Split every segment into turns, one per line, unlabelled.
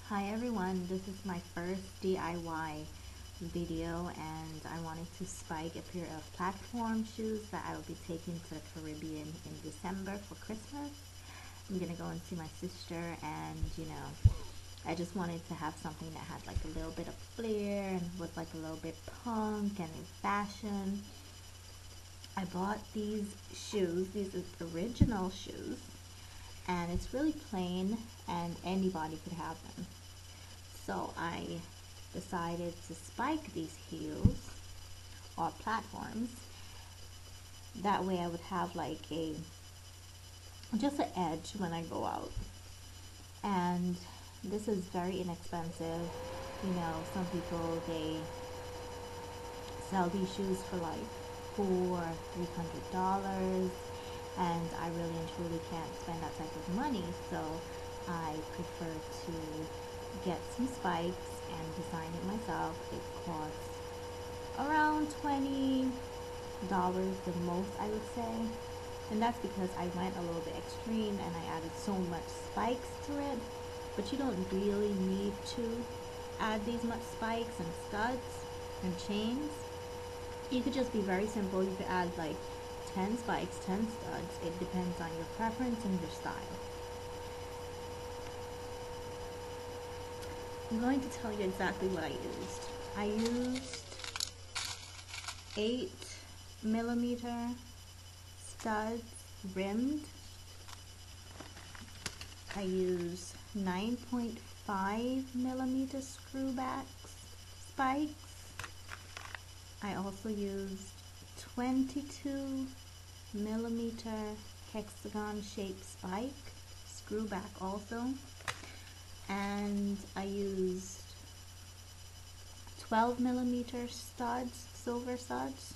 Hi everyone, this is my first DIY video and I wanted to spike a pair of platform shoes that I will be taking to the Caribbean in December for Christmas. I'm gonna go and see my sister and I just wanted to have something that had like a little bit of flair and was like a little bit punk and in fashion. I bought these shoes, these are original shoes, and it's really plain and anybody could have them. So I decided to spike these heels or platforms. That way I would have like just an edge when I go out. And this is very inexpensive. Some people, they sell these shoes for like $400-300, and I really and truly can't spend that type of money, so I prefer to get some spikes and design it myself. It costs around $20 the most, I would say, and that's because I went a little bit extreme and I added so much spikes to it. But you don't really need to add these much spikes and studs and chains. You could just be very simple. You could add like 10 spikes, 10 studs. It depends on your preference and your style. I'm going to tell you exactly what I used. I used 8mm studs rimmed. I used 9.5mm screw backs spikes. I also used 22mm hexagon shaped spike screw back also, and I used 12mm studs, silver studs,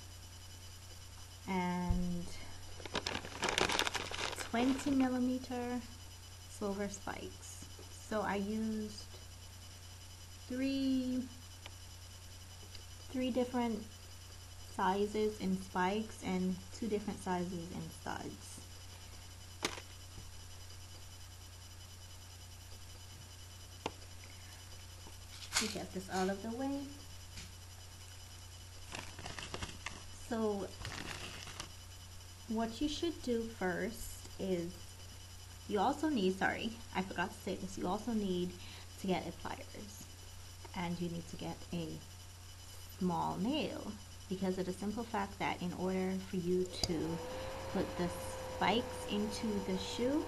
and 20mm silver spikes. So I used three different sizes in spikes and 2 different sizes in studs. To get this out of the way. So what you should do first is you also need, I forgot to say this, you also need to get a pliers, and you need to get a small nail, because of the simple fact that in order for you to put the spikes into the shoe,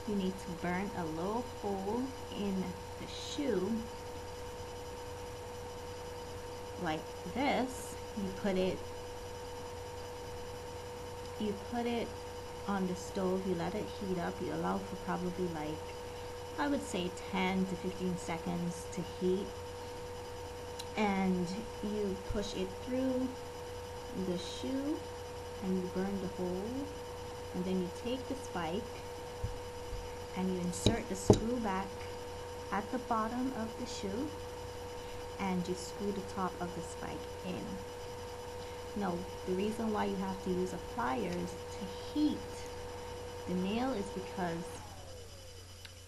you need to burn a little hole in the shoe like this. You put it on the stove, you let it heat up, you allow for probably like, I would say 10 to 15 seconds to heat, and you push it through the shoe and you burn the hole, and then you take the spike and you insert the screw back at the bottom of the shoe and you screw the top of the spike in. Now, the reason why you have to use a pliers to heat the nail is because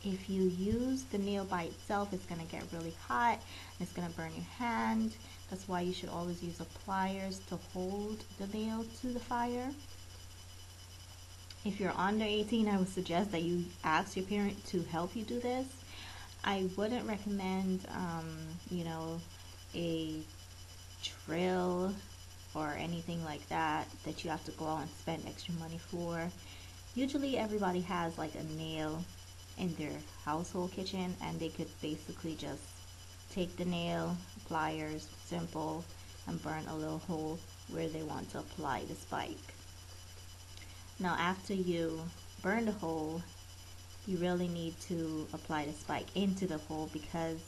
if you use the nail by itself, it's going to get really hot and it's going to burn your hand. That's why you should always use a pliers to hold the nail to the fire. If you're under 18, I would suggest that you ask your parent to help you do this. I wouldn't recommend, a drill or anything like that you have to go out and spend extra money for. Usually everybody has like a nail in their household kitchen, and they could basically just take the nail, pliers, simple, and burn a little hole where they want to apply the spike. Now after you burn the hole, you really need to apply the spike into the hole, because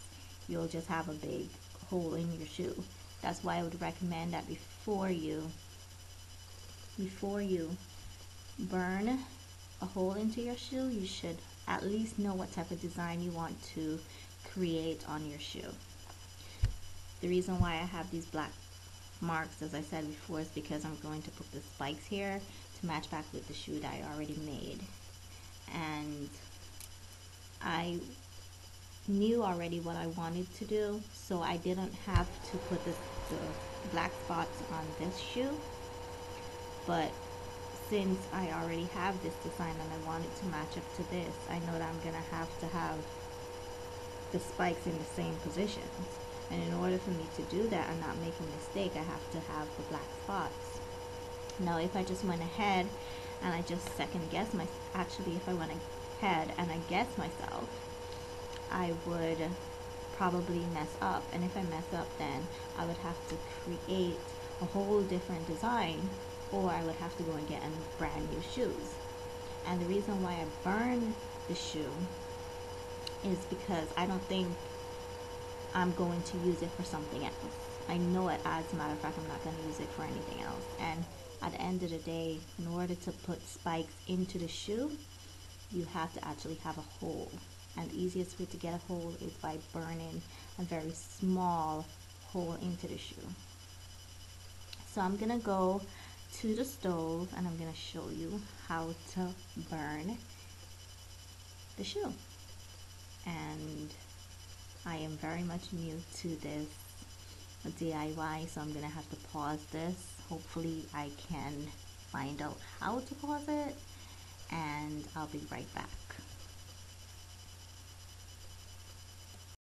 you'll just have a big hole in your shoe. That's why I would recommend that before you burn a hole into your shoe, you should at least know what type of design you want to create on your shoe. The reason why I have these black marks, as I said before, is because I'm going to put the spikes here to match back with the shoe that I already made. And I knew already what I wanted to do, so I didn't have to put the black spots on this shoe. But since I already have this design and I want it to match up to this, I know that I'm gonna have to have the spikes in the same positions. And in order for me to do that and not make a mistake, I have to have the black spots. Now, if I just went ahead and I just second guess actually, if I went ahead and I guess myself, I would probably mess up. And if I mess up, then I would have to create a whole different design, or I would have to go and get brand new shoes. And the reason why I burn the shoe is because I don't think I'm going to use it for something else. I know it, as a matter of fact, I'm not going to use it for anything else. And at the end of the day, in order to put spikes into the shoe, you have to actually have a hole. And the easiest way to get a hole is by burning a very small hole into the shoe. So I'm going to go to the stove and I'm going to show you how to burn the shoe. And I am very much new to this DIY, so I'm going to have to pause this. Hopefully I can find out how to pause it, and I'll be right back.